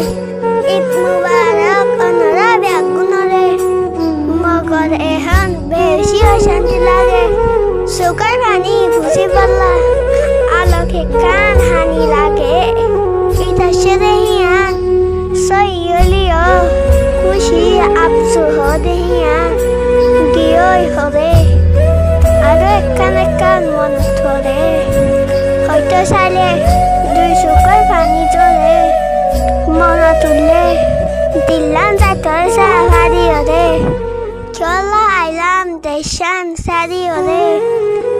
হয় ঈদ মুবারক অনরা ব্যাগুনরে মগর এখন বেশি শান্তি লাগে সুকার পানি বুঝি পাল্লা আলোকে কান হানি লাগে এটা সেরে হিয়ান সইলিও খুশি আফসু হদে হিয়ান গিয়ে হবে আরো একখান মন ধরে হয়তো চাইলে দুই চকুৰ পানী জ্বলে মনত তুলে দিলাম যাতৰ চাহাৰিয়ৰে খেলা আইলাম দেশান চাৰিয়ৰে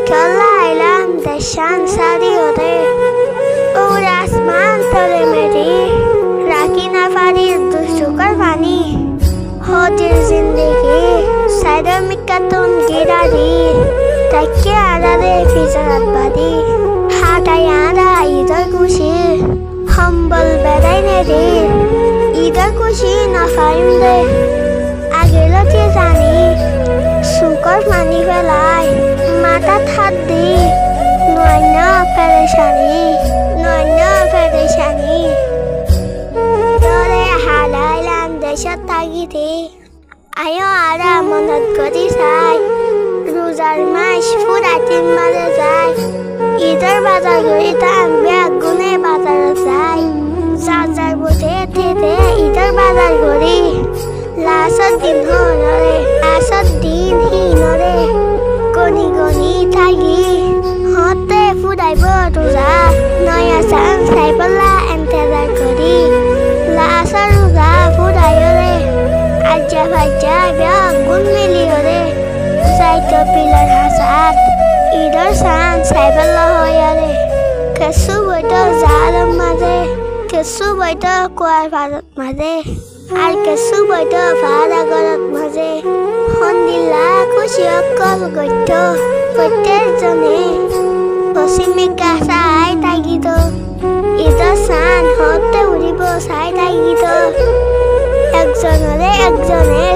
খেলা আইলাম দেশান চাৰিয়ৰে ওর আসমান তলে মেরি রাখি না পারি দুই চকুৰ পানী হদিৰ জিন্দগী চাইডৰ মিকাতুন গিৰাৰি তাকে আৰাৰে ফিজাৰত বাদি হাতাই আৰা ঈদৰ খুশি সম্বল বেড়াই নেদি ঈদৰ খুশি নাপাইম দে আগেলতে জানি চকুৰ পানী পেলাই মাথাত হাত দি নয়ন পেরেশানি তোরে হালাইলাম দেশত থাকিতে আয়ো আরা মনত কৰি চাই রোজার মাস ফুরাটির মাঝে যায় ঈদের বাজার ঘুরি তাম বেগুনে বাজারে যায় যার বুঝে থেতে ঈদের বাজার ঘুরি লাস্ট দিন হিনরে গনি গনি থাকি হতে ফুরাইব রোজা নয়া চান চাই পেলা এন্তেজার করি লাস্ট রোজা ফুরাইরে আজ্জা ভাজ্জা বেগুন মিলিয়রে যাইতো পিলার হাসাত ঈদৰ চান চাই পেলা হয়ারে কেঁচু বইতো জালৰ মাজে কেঁচু বইতো কুৱাৰ ভাৰত মাজে আর কেঁচু বইতো ভাত আগৰত মাজে সন্দিলা খুশি অকল গত্য প্ৰত্যেকজনে পশ্চিমিকা চাই থাকিত ঈদৰ চান হতে উৰিব চাই থাকিত একজনে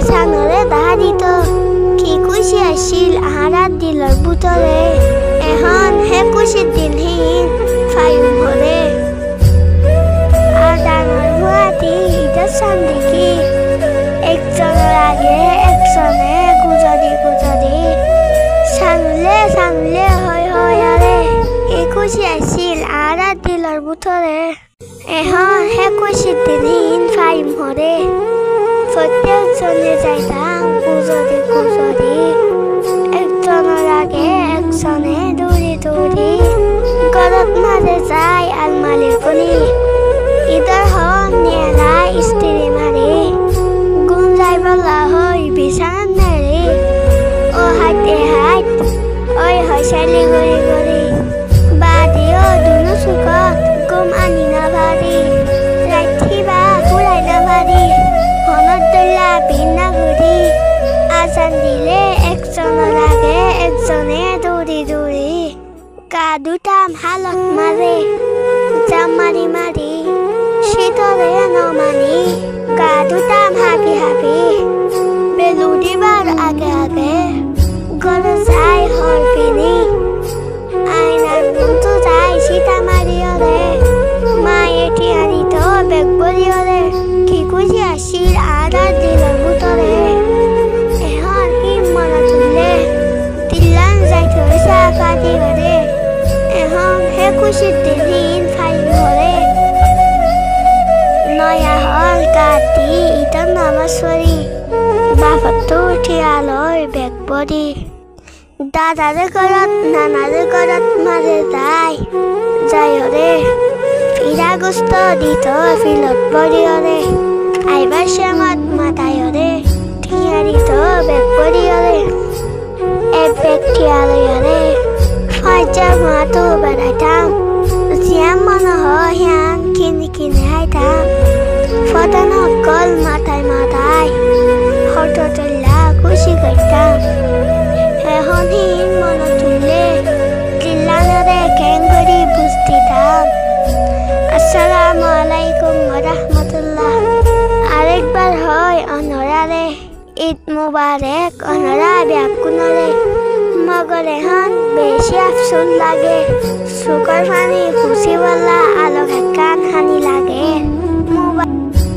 চানৰে দাঁড়িত কি খুশি আছিল আহারাত দিলৰ বুটৰে এখন হে খুশিৰ দিনহীন ফায়ুম হৰে আর ডাঙৰ গুৱাহাটী ঈদৰ চান দেখি একজনৰ আগে একজনে গুজৰি চানুলে হয় আৰে এই খুশি আছিল আহারাত দিলৰ বুটৰে এখন হে খুশিৰ দিনহীন ফায়ুম হৰে প্রত্যেকজনে যাইতাম গুজরি একজনের আগে একজনে দৌড়ি ঘরত মাঝে যায় আলমালির কলি ঈদৰ হন নেলাই স্ত্রী মারি গুণ যাই বলা হই বিছানাত নেৰি ও হাতে হাত ওই হয় চালি গড়ি বাদিও দুনো চুকত গুম আনি নাভারি রাখিবা ফুৰাই নাভারি বিনা ঘুরি আজান দিলে একজনের আগে একজনে দৌড়ি গা দুটাম হালত মারে জাম মারি শীতরে নমানি গা দুটাম হাবি বেলু দিবার আগে গড় যাই হর পিনি আইনার মনটো যাই সীতা মারিয়রে মায়ে টিয়ারিত বেগ বলিয়রে কি খুশি আছিল আদার দিলৰ বুটৰে এখন সি মনত তুলে দিলান যাই থৈ চাহপাতি ঘৰে এখন হে খুশিৰ দিনহীন ফাইন ঘৰে নয়া হল কাটি ঈদৰ নামাজৰি বাপতো ঠিয়ালৰ বেগ পৰি দাদাৰে ঘৰত নানাৰে ঘৰত মাজে যায়ৰে ফিৰা গুস্ত দি থৈ ফিলত পৰিয়ৰে আইবার শ্যামত মাতায়রে ঠিয়ারিত বেগ পড়িয়রে এক বেগ ঠিয়ালয়রে ফাইজা মাতো বেড়াইতাম জিয়াম মন হিয়ান কিনি হাইতাম ফটান অকল মাথায় হঠতল্লা খুশি করতাম এখন হিন মন তুলে দিল্লানরে কেঙ্গরি বুঝতিতাম আসসালামু আলাইকুম ওয়া রাহমাতুল্লাহ আরেকবার হয় অনরারে ঈদ মুবারক অনরা ব্যাকুনরে মগর এখন বেশি আফসোস লাগে চকুৰ পানী খুশি বলা